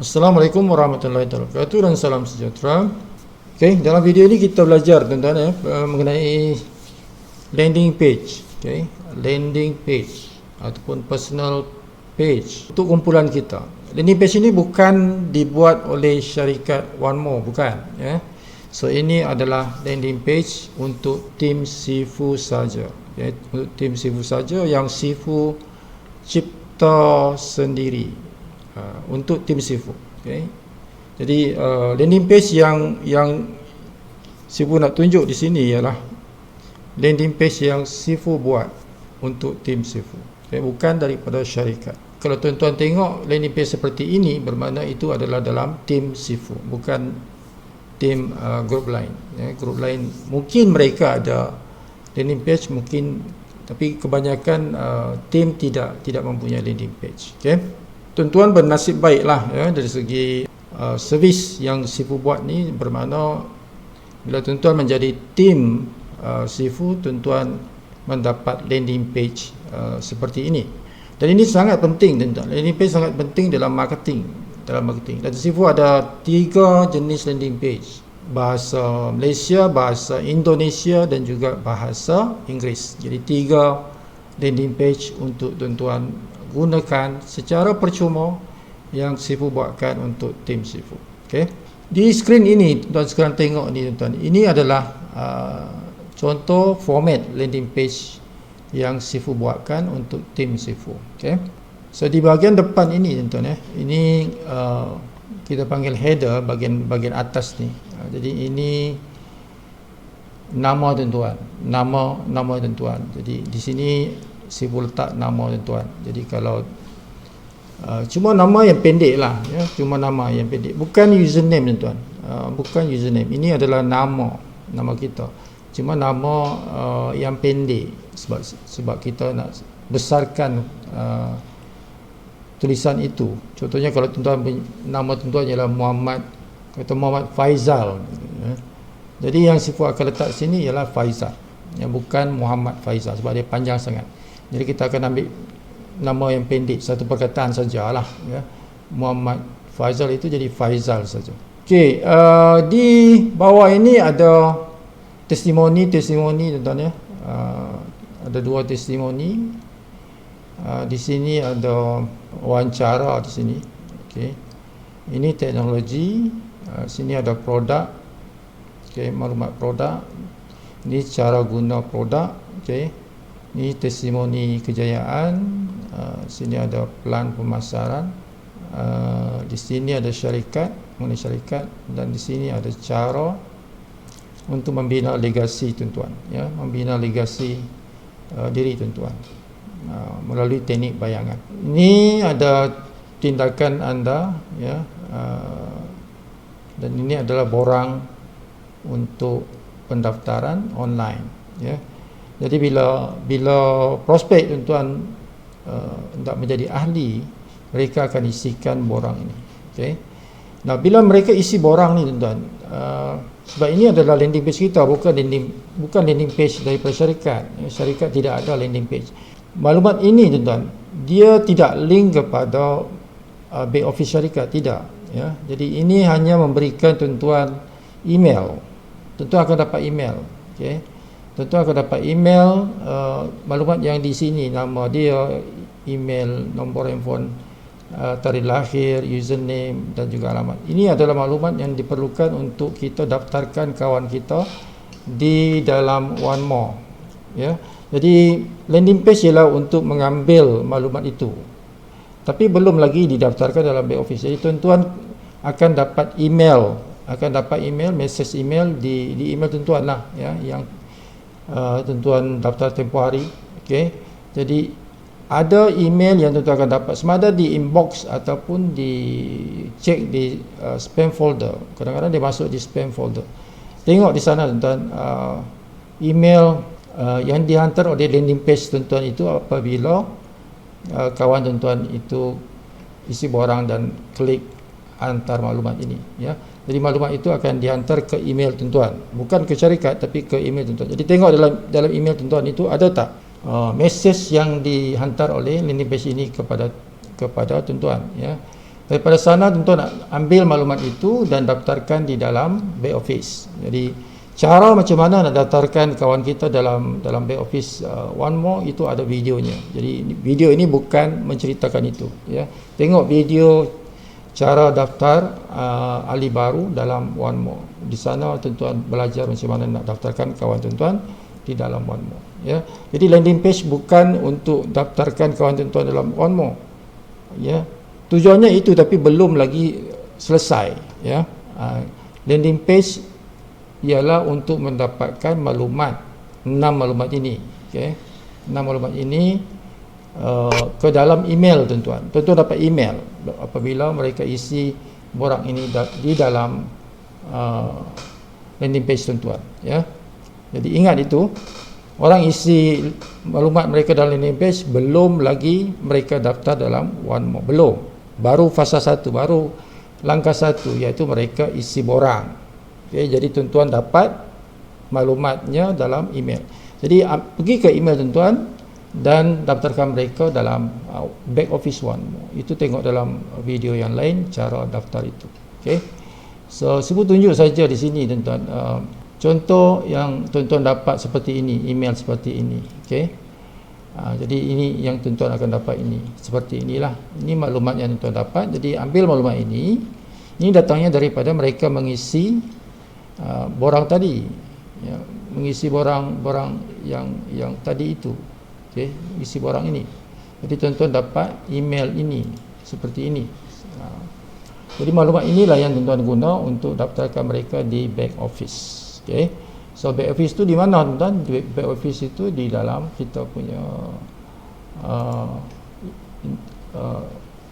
Assalamualaikum warahmatullahi wabarakatuh dan salam sejahtera. Okey, dalam video ini kita belajar tuan-tuan mengenai landing page, okey, landing page ataupun personal page untuk kumpulan kita. Landing page ini bukan dibuat oleh syarikat OneMore, bukan, ya. So ini adalah landing page untuk tim Sifu saja, ya, untuk tim Sifu saja yang Sifu cipta sendiri. Untuk tim Sifu, okay. Jadi landing page yang Sifu nak tunjuk di sini ialah landing page yang Sifu buat untuk tim Sifu, okay. Bukan daripada syarikat. Kalau tuan-tuan tengok landing page seperti ini, bermakna itu adalah dalam tim Sifu, bukan tim grup lain, ya. Grup lain mungkin mereka ada landing page, mungkin, tapi kebanyakan tim tidak mempunyai landing page, okay. Tuan-tuan bernasib baiklah, ya, dari segi servis yang Sifu buat ni, bermakna bila tuan-tuan menjadi tim Sifu, tuan-tuan mendapat landing page seperti ini. Dan ini sangat penting, tuan-tuan. Landing page sangat penting dalam marketing. Dan Sifu ada 3 jenis landing page: bahasa Malaysia, bahasa Indonesia dan juga bahasa Inggeris. Jadi 3 landing page untuk tuan-tuan gunakan secara percuma yang Sifu buatkan untuk tim Sifu. Okay. Di skrin ini tuan sekarang tengok ni, tuan-tuan, ini adalah contoh format landing page yang Sifu buatkan untuk tim Sifu. Okay. So di bahagian depan ini, tuan-tuan, ini kita panggil header, bahagian atas ni. Jadi ini nama tuan-tuan, nama tuan-tuan. Jadi di sini Sifu letak nama tuan-tuan. Jadi kalau cuma nama yang pendek lah, ya, cuma nama yang pendek, bukan username tuan-tuan, bukan username. Ini adalah nama kita, cuma nama yang pendek, sebab kita nak besarkan tulisan itu. Contohnya kalau tuan-tuan, nama tuan-tuan ialah Muhammad Faizal, ya. Jadi yang Sifu akan letak sini ialah Faizal, ya, bukan Muhammad Faizal, sebab dia panjang sangat. Jadi kita akan ambil nama yang pendek, satu perkataan sajalah, ya. Muhammad Faizal itu jadi Faizal saja. Okey, di bawah ini ada testimoni tuan-tuan, ya. Ada 2 testimoni. Di sini ada wawancara di sini. Okey. Ini teknologi, sini ada produk. Okey, maklumat produk. Ini cara guna produk, okey. Ini testimoni kejayaan. Sini ada pelan pemasaran. Di sini ada syarikat, mengenai syarikat, dan di sini ada cara untuk membina legasi tuan-tuan, ya, membina legasi diri tuan-tuan melalui teknik bayangan. Ini ada tindakan anda, ya, dan ini adalah borang untuk pendaftaran online, ya. Jadi bila prospek tuan-tuan hendak menjadi ahli, mereka akan isikan borang ini. Okay. Nah, bila mereka isi borang ni, tuan-tuan, sebab ini adalah landing page kita, bukan landing page daripada syarikat. Syarikat tidak ada landing page. Maklumat ini, tuan-tuan, dia tidak link kepada back office syarikat, tidak, ya. Jadi ini hanya memberikan tuan-tuan email. Tuan-tuan akan dapat email, okey. Tuan-tuan akan dapat email, maklumat yang di sini, nama dia, email, nombor handphone, tarikh lahir, username dan juga alamat. Ini adalah maklumat yang diperlukan untuk kita daftarkan kawan kita di dalam OneMore, ya. Jadi landing page ialah untuk mengambil maklumat itu, tapi belum lagi didaftarkan dalam back office. Jadi tuan-tuan akan dapat email, message email di email tuan-tuan lah, ya, yang tuan-tuan daftar tempoh hari. Okey. Jadi ada email yang tuan-tuan akan dapat, sama ada di inbox ataupun di check di spam folder. Kadang-kadang dia masuk di spam folder. Tengok di sana, tuan-tuan, email yang dihantar oleh landing page tuan-tuan itu apabila kawan tuan-tuan itu isi borang dan klik hantar maklumat ini, ya. Jadi maklumat itu akan dihantar ke email tuan-tuan, bukan ke syarikat tapi ke email tuan-tuan. Jadi tengok dalam email tuan-tuan itu ada tak message yang dihantar oleh landing page ini kepada tuan-tuan, ya. Daripada sana tuan-tuan nak ambil maklumat itu dan daftarkan di dalam back office. Jadi cara macam mana nak daftarkan kawan kita dalam back office OneMore itu ada videonya. Jadi video ini bukan menceritakan itu, ya. Tengok video cara daftar ahli baru dalam OneMore. Di sana tuan-tuan belajar macam mana nak daftarkan kawan tuan-tuan di dalam OneMore, ya. Jadi landing page bukan untuk daftarkan kawan tuan-tuan dalam OneMore, ya. Tujuannya itu, tapi belum lagi selesai, ya. Landing page ialah untuk mendapatkan maklumat, 6 maklumat ini, okey. 6 maklumat ini ke dalam email tuan-tuan. Tuan-tuan dapat email apabila mereka isi borang ini di dalam landing page tuan-tuan, ya. Jadi ingat itu, orang isi maklumat mereka dalam landing page belum lagi mereka daftar dalam OneMore, belum. Baru fasa 1, baru langkah 1, iaitu mereka isi borang. Okay, jadi tuan-tuan dapat maklumatnya dalam email. Jadi pergi ke email tuan-tuan dan daftarkan mereka dalam back office OneMore. Itu tengok dalam video yang lain cara daftar itu. Okay. So Sifu tunjuk saja di sini tuan-tuan. Contoh yang tuan-tuan dapat seperti ini, email seperti ini. Okay. Jadi ini yang tuan-tuan akan dapat ini. Seperti inilah. Ini maklumat yang tuan-tuan dapat. Jadi ambil maklumat ini. Ini datangnya daripada mereka mengisi borang tadi, ya, mengisi borang yang tadi itu, okey, isi borang ini. Jadi tuan-tuan dapat email ini seperti ini. Jadi maklumat inilah yang tuan-tuan guna untuk daftarkan mereka di back office. Okey, so back office itu di mana tuan-tuan? Back office itu di dalam kita punya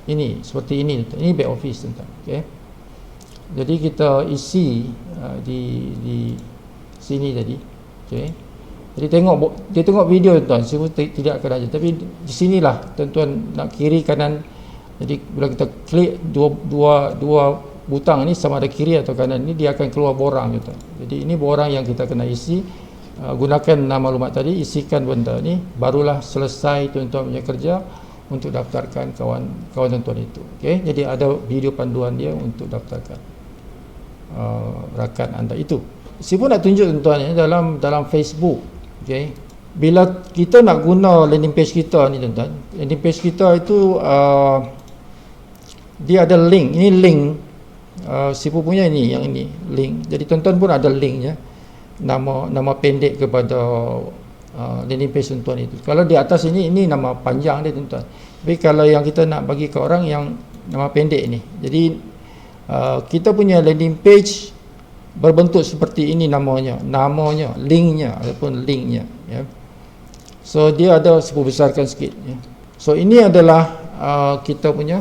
ini seperti ini. Ini back office tuan-tuan. Okey. Jadi kita isi di sini tadi, okey. Jadi tengok video tuan-tuan. Saya tidak akan ajar, tapi di sinilah tuan-tuan nak kiri kanan. Jadi bila kita klik dua butang ini sama ada kiri atau kanan, ini dia akan keluar borang tuan. Jadi ini borang yang kita kena isi. Gunakan nama maklumat tadi, isikan benda ni, barulah selesai tuan-tuan punya kerja untuk daftarkan kawan tuan-tuan itu. Okey. Jadi ada video panduan dia untuk daftarkan rakan anda itu. Saya pun nak tunjuk tuan-tuan dalam Facebook. Okey. Bila kita nak guna landing page kita ni tuan-tuan, landing page kita itu dia ada link. Ini link Sifu punya ini, yang ini link. Jadi tuan-tuan pun ada linknya, nama pendek kepada landing page tuan-tuan itu. Kalau di atas ini nama panjang dia tuan-tuan. Tapi kalau yang kita nak bagi ke orang yang nama pendek ni. Jadi kita punya landing page berbentuk seperti ini, namanya, linknya ataupun linknya, ya. So dia ada Sifu besarkan sikit, ya. So ini adalah kita punya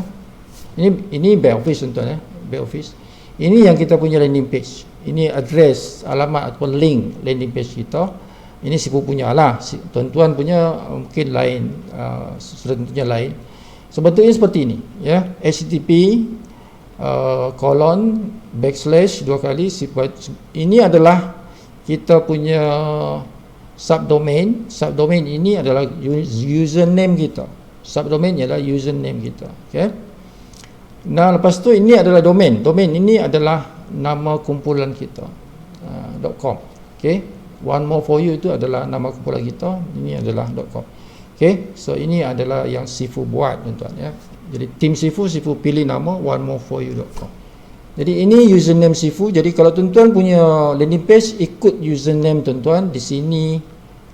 ini back office tuan-tuan, ya. Back office. Ini yang kita punya landing page. Ini address, alamat ataupun link landing page kita. Ini Sifu punya lah. Tuan-tuan punya mungkin lain, tentunya lain. So bentuknya seperti ini, ya. HTTP // 2 kali. Ini adalah kita punya subdomain. Subdomain ini adalah username kita. Subdomain ialah username kita. Okay. Nah, lepas tu ini adalah domain. Domain ini adalah nama kumpulan kita. .com. Okay. OneMore for you itu adalah nama kumpulan kita. Ini adalah .com. Okay. So ini adalah yang Sifu buat tuan-tuan, ya. Jadi tim Sifu pilih nama onemoreforyou.com. Jadi ini username Sifu. Jadi kalau tuan-tuan punya landing page, ikut username tuan-tuan. Di sini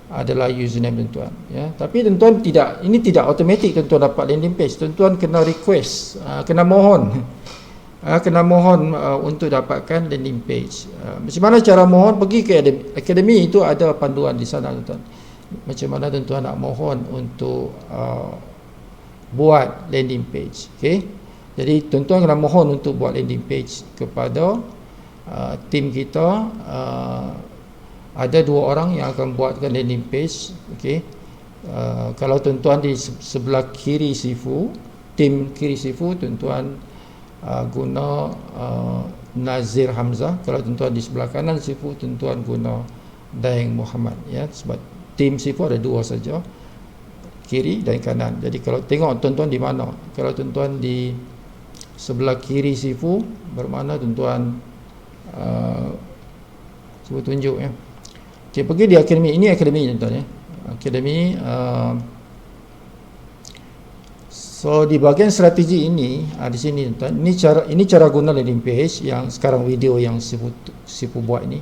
adalah username tuan-tuan, ya. Tapi tuan-tuan ini tidak automatik tuan-tuan dapat landing page. Tuan-tuan kena request, kena mohon untuk dapatkan landing page. Macam mana cara mohon? Pergi ke akademi, itu ada panduan di sana tuan-tuan. Macam mana tuan-tuan nak mohon untuk buat landing page. Okey. Jadi tuan-tuan kena mohon untuk buat landing page kepada tim kita. Ada 2 orang yang akan buatkan landing page. Okey. Kalau tuan-tuan di sebelah kiri Sifu, tim kiri Sifu, tuan-tuan guna Nazir Hamzah. Kalau tuan-tuan di sebelah kanan Sifu, tuan-tuan guna Daeng Muhammad, ya. Sebab tim Sifu ada 2 saja, kiri dan kanan. Jadi kalau tengok tuan-tuan di mana. Kalau tuan-tuan di sebelah kiri sifu bermakna tuan-tuan cuba tunjuk ya. Okey, pergi di akademi. Ini akademi tuan-tuan ya. Akademi so di bahagian strategi ini di sini tuan, ini cara guna landing page yang sekarang video yang sifu buat ini.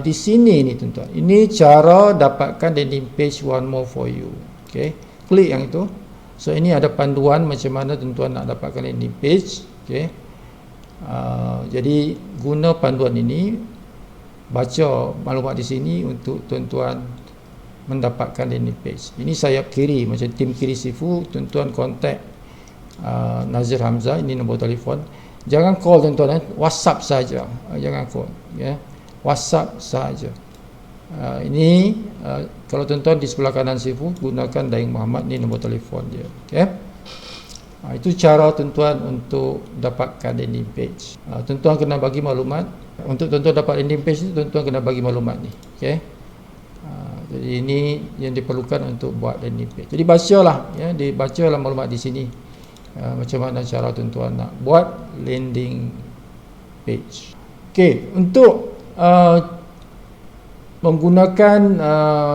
Di sini ni tuan-tuan, ini cara dapatkan landing page one more for you. Okey, klik yang itu. So ini ada panduan macam mana tuan-tuan nak dapatkan landing page. Okey, jadi guna panduan ini, baca maklumat di sini untuk tuan-tuan mendapatkan landing page. Ini sayap kiri macam tim kiri sifu, tuan-tuan kontak Nazir Hamzah, ini nombor telefon. Jangan call tuan-tuan, WhatsApp saja. Jangan call ya. WhatsApp saja. Ini kalau tuan-tuan di sebelah kanan sifu gunakan Daeng Muhammad, ni nombor telefon dia. Okey. Itu cara tuan-tuan untuk dapatkan landing page. Tuan-tuan kena bagi maklumat. Untuk tuan-tuan dapat landing page ni, tuan-tuan kena bagi maklumat ni. Okey. Jadi ini yang diperlukan untuk buat landing page. Jadi bacalah ya, dibacalah maklumat di sini macam mana cara tuan-tuan nak buat landing page. Okey, untuk menggunakan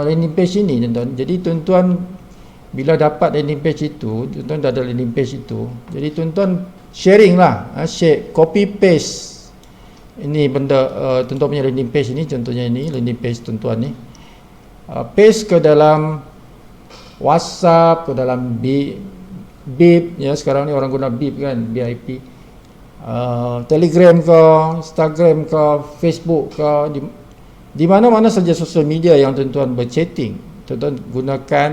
landing page ini tuan-tuan. Jadi tuan-tuan bila dapat landing page itu, tuan-tuan dah ada landing page itu. Jadi tuan-tuan sharing lah, share, copy paste. Ini benda tuan-tuan punya landing page ini, contohnya ini landing page tuan-tuan ni. Paste ke dalam WhatsApp, ke dalam Bip ya, sekarang ni orang guna Bip kan, BIP, Telegram ke, Instagram ke, Facebook ke, di mana-mana saja sosial media yang tuan-tuan berchatting, tuan-tuan gunakan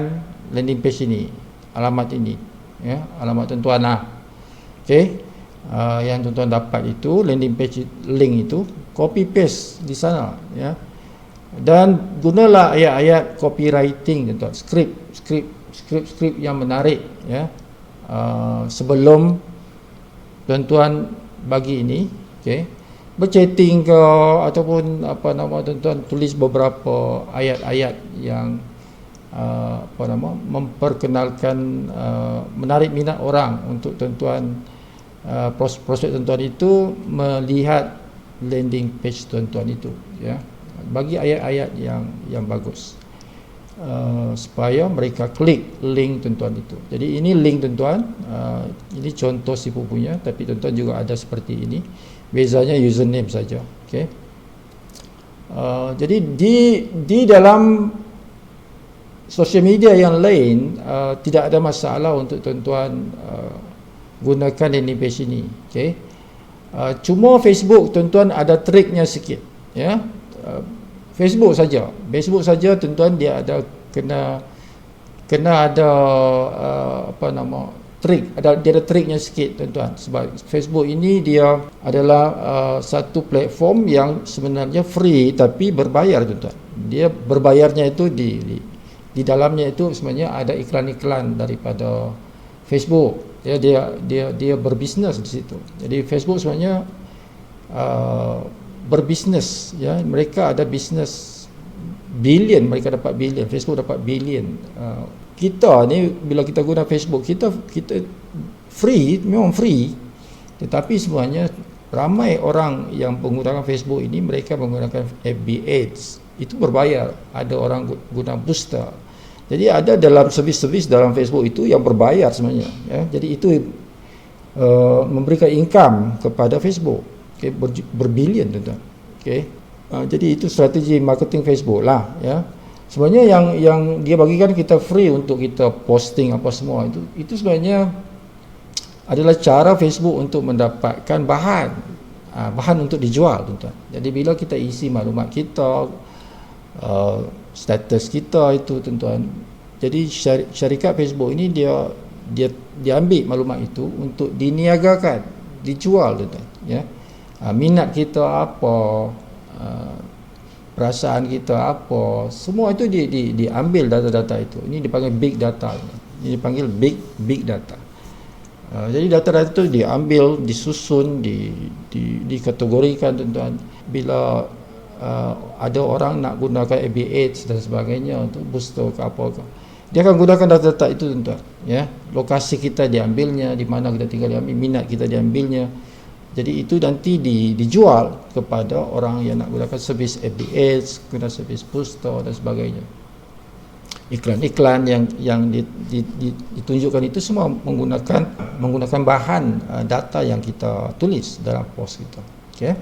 landing page ini, alamat ini ya, alamat tuan-tuan lah. Okey, yang tuan-tuan dapat itu landing page link itu, copy paste di sana ya. Dan gunalah ayat-ayat copywriting tuan-tuan, skrip yang menarik ya. Sebelum tuan-tuan bagi ini, okey, berchatting ke ataupun apa nama, tuan-tuan tulis beberapa ayat-ayat yang memperkenalkan, menarik minat orang untuk tuan-tuan, prospek tuan-tuan itu melihat landing page tuan-tuan itu ya. Bagi ayat-ayat yang bagus supaya mereka klik link tuan-tuan itu. Jadi ini link tuan-tuan, ini contoh sifu punya, tapi tuan-tuan juga ada seperti ini, bezanya username saja. Okey. Jadi di dalam sosial media yang lain tidak ada masalah untuk tuan-tuan gunakan landing page ini. Okey. Cuma Facebook tuan-tuan ada triknya sikit ya. Facebook saja tuan-tuan, dia ada kena ada trik, dia ada triknya sikit tuan-tuan. Sebab Facebook ini dia adalah satu platform yang sebenarnya free tapi berbayar tuan-tuan. Dia berbayarnya itu di dalamnya itu sebenarnya ada iklan-iklan daripada Facebook. Dia berbisnes di situ. Jadi Facebook sebenarnya berbisnes ya, mereka ada bisnes bilion, mereka dapat bilion, Facebook dapat bilion. Kita ni bila kita guna Facebook, kita free, memang free, tetapi sebenarnya ramai orang yang menggunakan Facebook ini, mereka menggunakan FB Ads, itu berbayar. Ada orang guna booster. Jadi ada dalam servis-servis dalam Facebook itu yang berbayar sebenarnya ya. Jadi itu memberikan income kepada Facebook. Okay, berbilion tuan-tuan. Okay. Jadi itu strategi marketing Facebook lah ya. Sebenarnya yang dia bagikan kita free untuk kita posting apa semua itu sebenarnya adalah cara Facebook untuk mendapatkan bahan untuk dijual tuan-tuan. Jadi bila kita isi maklumat kita, status kita itu tuan-tuan. Jadi syarikat Facebook ini dia ambil maklumat itu untuk diniagakan, dijual tuan-tuan ya. Minat kita apa, perasaan kita apa, semua itu diambil data-data itu. Ini dipanggil big data. Ini dipanggil big data. Jadi data-data itu diambil, disusun, dikategorikan tuan-tuan. Bila ada orang nak gunakan FB Ads dan sebagainya untuk booster ke apa ke, dia akan gunakan data-data itu tuan-tuan ya, lokasi kita diambilnya, di mana kita tinggal diambil, minat kita diambilnya. Jadi itu nanti dijual kepada orang yang nak gunakan servis FBS, guna servis push store dan sebagainya. Iklan-iklan yang ditunjukkan itu semua menggunakan bahan data yang kita tulis dalam post kita. Okey.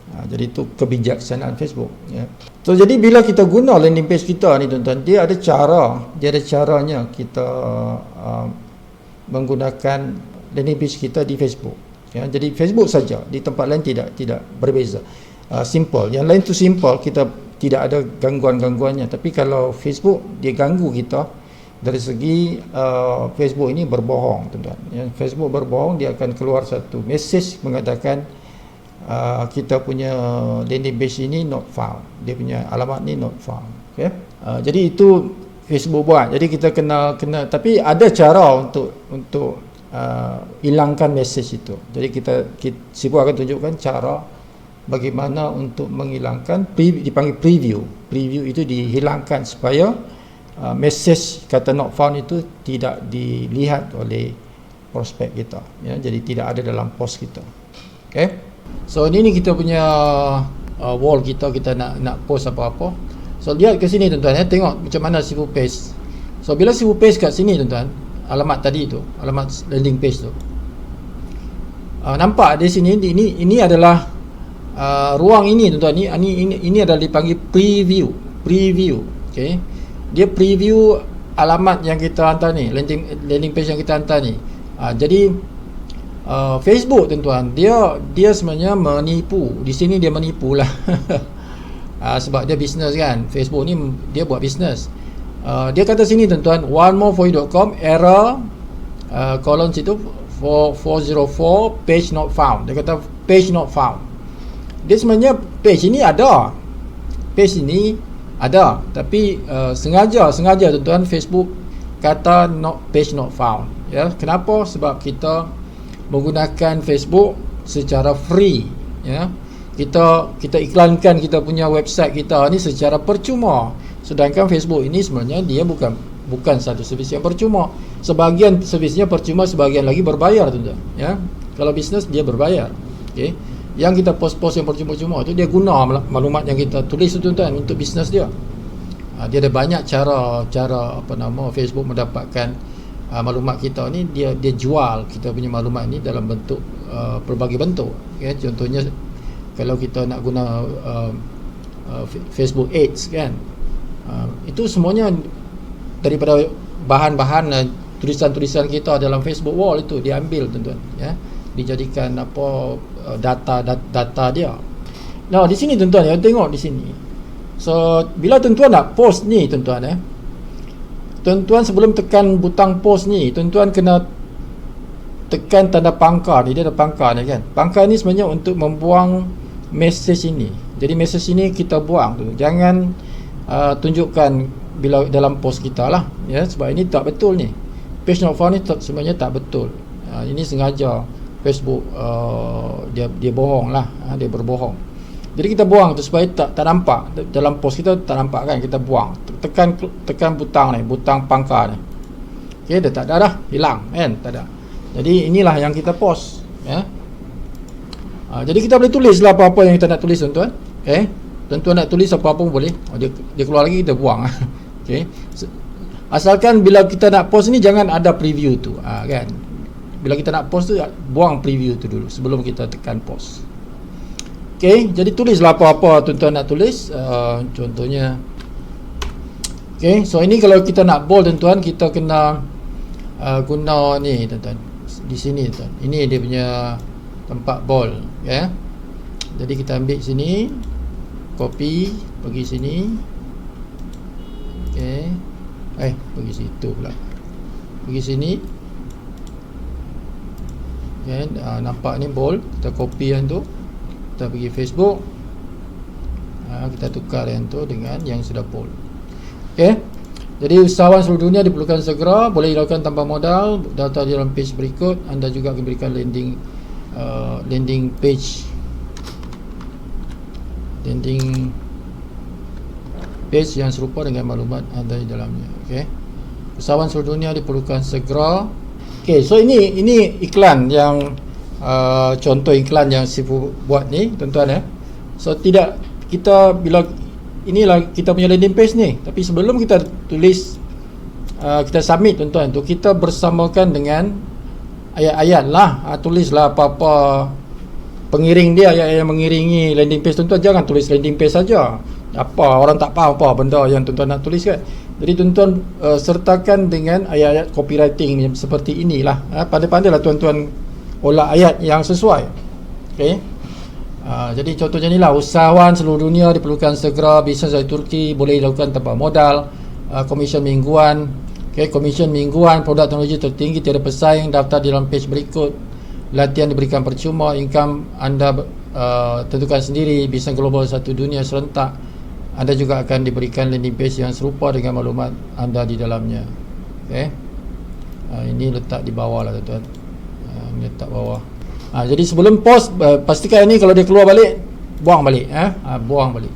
Jadi itu kebijaksanaan Facebook, ya. So jadi bila kita guna landing page kita ni tuan-tuan, dia ada caranya kita menggunakan landing page kita di Facebook, ya. Jadi Facebook saja, di tempat lain tidak berbeza. Simple. Yang lain tu simple, kita tidak ada gangguan-gangguannya. Tapi kalau Facebook, dia ganggu kita dari segi Facebook ini berbohong, tuan-tuan, ya. Facebook berbohong, dia akan keluar satu message mengatakan kita punya landing page ini not found, dia punya alamat ni not found. Okay? Jadi itu Facebook buat. Jadi kita kena tapi ada cara untuk hilangkan message itu. Jadi Sibu akan tunjukkan cara bagaimana untuk menghilangkan, dipanggil preview itu dihilangkan supaya message kata not found itu tidak dilihat oleh prospek kita, ya. Jadi tidak ada dalam post kita. Okay? So ini kita punya wall kita nak post apa-apa. So lihat ke sini tuan-tuan, ya. Tengok macam mana Sibu paste. So bila Sibu paste kat sini tuan-tuan, alamat tadi tu, alamat landing page tu, nampak di sini, ini adalah ruang ini tuan-tuan, ini adalah dipanggil preview. Okay? Dia preview alamat yang kita hantar ni, landing page yang kita hantar ni. Jadi Facebook tuan-tuan, dia sebenarnya menipu. Di sini dia menipu lah. Sebab dia bisnes kan. Facebook ni dia buat bisnes. Dia kata sini tuan-tuan, onemore4u.com error colon situ 404 page not found. Dia kata page not found. Dia sebenarnya page ini ada. Tapi sengaja tuan-tuan, Facebook kata page not found, ya. Kenapa? Sebab kita menggunakan Facebook secara free, ya. Kita iklankan kita punya website kita ni secara percuma. Sedangkan Facebook ini sebenarnya dia bukan satu servis yang percuma. Sebahagian servisnya percuma, sebahagian lagi berbayar, tuan-tuan, ya. Kalau bisnes dia berbayar. Okey. Yang kita post-post yang percuma-cuma tu, dia guna maklumat yang kita tulis tu, tuan-tuan, untuk bisnes dia. Dia ada banyak cara Facebook mendapatkan maklumat kita ni. Dia jual kita punya maklumat ni dalam bentuk pelbagai bentuk, ya. Contohnya kalau kita nak guna Facebook Ads kan, itu semuanya daripada bahan-bahan tulisan-tulisan kita dalam Facebook wall itu diambil, tuan-tuan, ya. Dijadikan data dia. Nah, di sini tuan-tuan, ya, tengok di sini. So bila tuan-tuan nak post ni, tuan-tuan, tuan-tuan sebelum tekan butang post ni, tuan-tuan kena tekan tanda pangkar ni. Dia ada pangkar ni kan. Pangkar ni sebenarnya untuk membuang message ini. Jadi message ini kita buang tu. Jangan tunjukkan bila dalam post kita lah, ya. Sebab ini tak betul ni. Page not found ni sebenarnya tak betul. Ini sengaja Facebook dia bohong lah, dia berbohong. Jadi kita buang tu supaya tak nampak dalam post kita, tak nampak kan, kita buang. Tekan butang pangkar ni. Okey, dah tak ada dah, hilang kan, tak ada. Jadi inilah yang kita post, ya. Jadi kita boleh tulislah apa-apa yang kita nak tulis, tuan-tuan. Okey. Tuan-tuan nak tulis apa-apa pun boleh. Dia keluar lagi, kita buang. Okey. Asalkan bila kita nak post ni jangan ada preview tu, kan. Bila kita nak post tu, buang preview tu dulu sebelum kita tekan post. Okay, jadi tulislah apa-apa tuan-tuan nak tulis. Contohnya, okay, so ini kalau kita nak bold, tuan-tuan, kita kena guna ni, tuan-tuan, di sini, tuan. Ini dia punya tempat bold, ya. Jadi kita ambil sini, copy, pergi sini. Okay, pergi situ pula. Pergi sini. Okay, nampak ni bold. Kita copy yang tu, kita pergi Facebook, kita tukar yang tu dengan yang sudah bold. Okay. Jadi usahawan seluruh dunia diperlukan segera, boleh dilakukan tanpa modal. Data di dalam page berikut. Anda juga akan berikan landing page landing. page yang serupa dengan maklumat anda di dalamnya. Okey. Usahawan seluruh dunia diperlukan segera. Okey, so ini iklan yang contoh iklan yang Sifu buat ni, tuan-tuan ya. So tidak, kita bila inilah kita punya landing page ni, tapi sebelum kita tulis kita submit, tuan-tuan, tu kita bersamakan dengan ayat-ayat lah, tulislah apa-apa pengiring dia, ayat yang mengiringi landing page, tuan-tuan. Jangan tulis landing page saja, apa orang tak faham apa benda yang tuan-tuan nak tulis kan. Jadi tuan-tuan sertakan dengan ayat-ayat copywriting seperti inilah. Pandai-pandailah tuan-tuan olah ayat yang sesuai. Okey. Jadi contohnya inilah, usahawan seluruh dunia diperlukan segera, bisnes dari Turki boleh dilakukan tanpa modal, komisen mingguan. Okey, komisen mingguan, produk teknologi tertinggi tiada pesaing, daftar di dalam page berikut. Latihan diberikan percuma, income anda tentukan sendiri, bisnes global satu dunia serentak. Anda juga akan diberikan landing page yang serupa dengan maklumat anda di dalamnya. Okey. Ini letak di bawah lah, tuan-tuan. Ini letak bawah. Jadi sebelum post, pastikan ini kalau dia keluar balik, buang balik. Buang balik.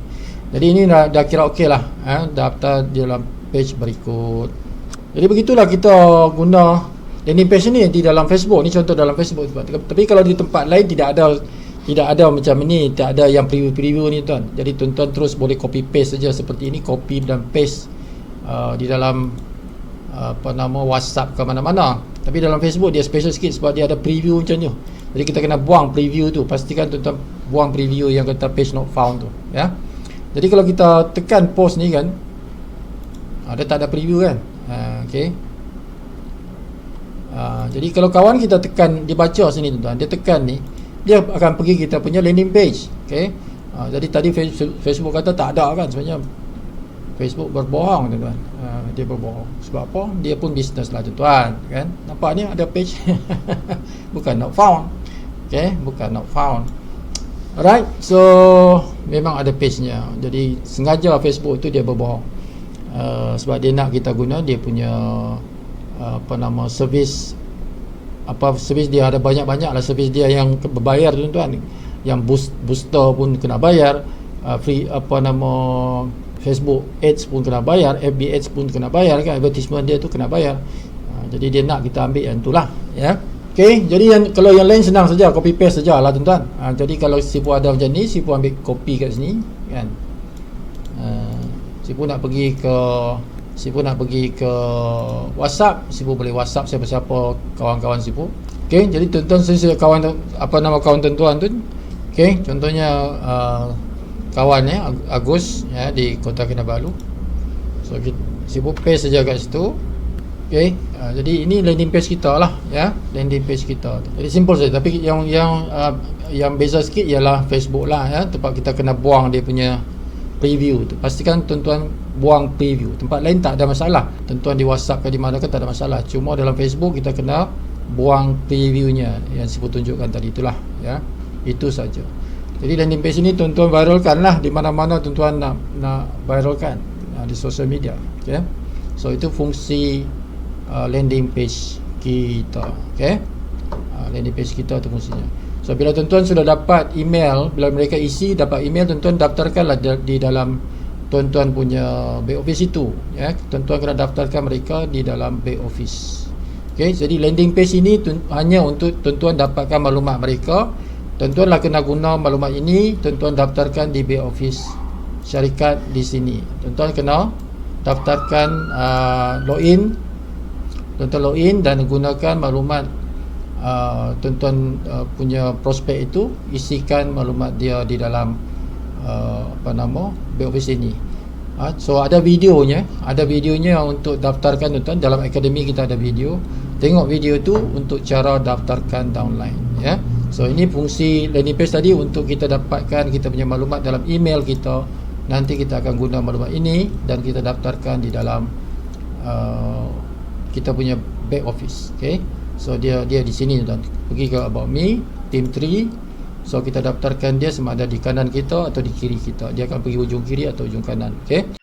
Jadi ini dah kira okey lah. Daftar di dalam page berikut. Jadi begitulah kita guna landing page ni di dalam Facebook. Ni contoh dalam Facebook. Tapi kalau di tempat lain tidak ada macam ni, tak ada yang preview ni, tuan. Jadi tuan-tuan terus boleh copy paste saja seperti ini, copy dan paste di dalam WhatsApp ke mana-mana. Tapi dalam Facebook dia special sikit sebab dia ada preview macam ni. Jadi kita kena buang preview tu. Pastikan tuan-tuan buang preview yang kata page not found tu, ya. Jadi kalau kita tekan post ni kan, dia tak ada preview kan. Okey. Jadi kalau kawan kita tekan, dia baca sini, tuan-tuan, dia tekan ni, dia akan pergi kita punya landing page. Okey. Jadi tadi Facebook kata tak ada kan, sebenarnya Facebook berbohong, tuan-tuan. Dia berbohong. Sebab apa? Dia pun bisnes lah, tuan-tuan, kan. Nampak ni ada page. Bukan not found. Okey, bukan not found. Alright, so memang ada page-nya. Jadi sengaja Facebook tu dia berbohong. Sebab dia nak kita guna dia punya servis. Servis dia ada banyak-banyak lah, servis dia yang berbayar, tuan-tuan. Yang booster pun kena bayar, free Facebook Ads pun kena bayar, FB Ads pun kena bayar kan, advertisement dia tu kena bayar. Jadi dia nak kita ambil yang itulah, ya. Okey, jadi kalau yang lain senang saja, copy paste sajalah, tuan-tuan. Jadi kalau Sifu ada macam ni, Sifu ambil copy kat sini kan. Sifu nak pergi ke WhatsApp, Sifu boleh WhatsApp siapa-siapa kawan-kawan Sifu. Okey, jadi tuan-tuan kawan tuan-tuan tu. Okey, contohnya kawan Agus di Kota Kinabalu. So Sifu paste saja kat situ. Okey, jadi ini landing page kita lah, ya, landing page kita. Jadi simple saja, tapi yang beza sikit ialah Facebook lah, ya, tempat kita kena buang dia punya preview tu. Pastikan tuan-tuan buang preview. Tempat lain tak ada masalah. Tuan-tuan di WhatsApp ke di mana ke tak ada masalah. Cuma dalam Facebook kita kena buang previewnya yang Sifu tunjukkan tadi, itulah, ya. Itu saja. Jadi landing page ini tuan-tuan viralkan lah di mana-mana tuan-tuan nak viralkan di sosial media. Okay? So itu fungsi landing page kita. Okay? Landing page kita tu fungsinya. So bila tuan-tuan sudah dapat email, bila mereka isi dapat email, tuan-tuan daftarkanlah di dalam tuan-tuan punya back office itu, ya. Tuan-tuan kena daftarkan mereka di dalam back office. Okay? Jadi landing page ini hanya untuk tuan-tuan dapatkan maklumat mereka. Tuan-tuan lah kena guna maklumat ini, tuan-tuan daftarkan di back office syarikat di sini. Tuan-tuan kena daftarkan login. Tuan-tuan login dan gunakan maklumat tuan-tuan punya prospek itu, isikan maklumat dia di dalam back office ini. So ada videonya untuk daftarkan, tuan-tuan. Dalam akademi kita ada video. Tengok video tu untuk cara daftarkan downline, ya. So ini fungsi landing page tadi untuk kita dapatkan kita punya maklumat dalam email kita. Nanti kita akan guna maklumat ini dan kita daftarkan di dalam kita punya back office. Okay, so dia di sini, dan pergi ke About Me, Team 3. So kita daftarkan dia sama ada di kanan kita atau di kiri kita. Dia akan pergi ujung kiri atau ujung kanan. Okay.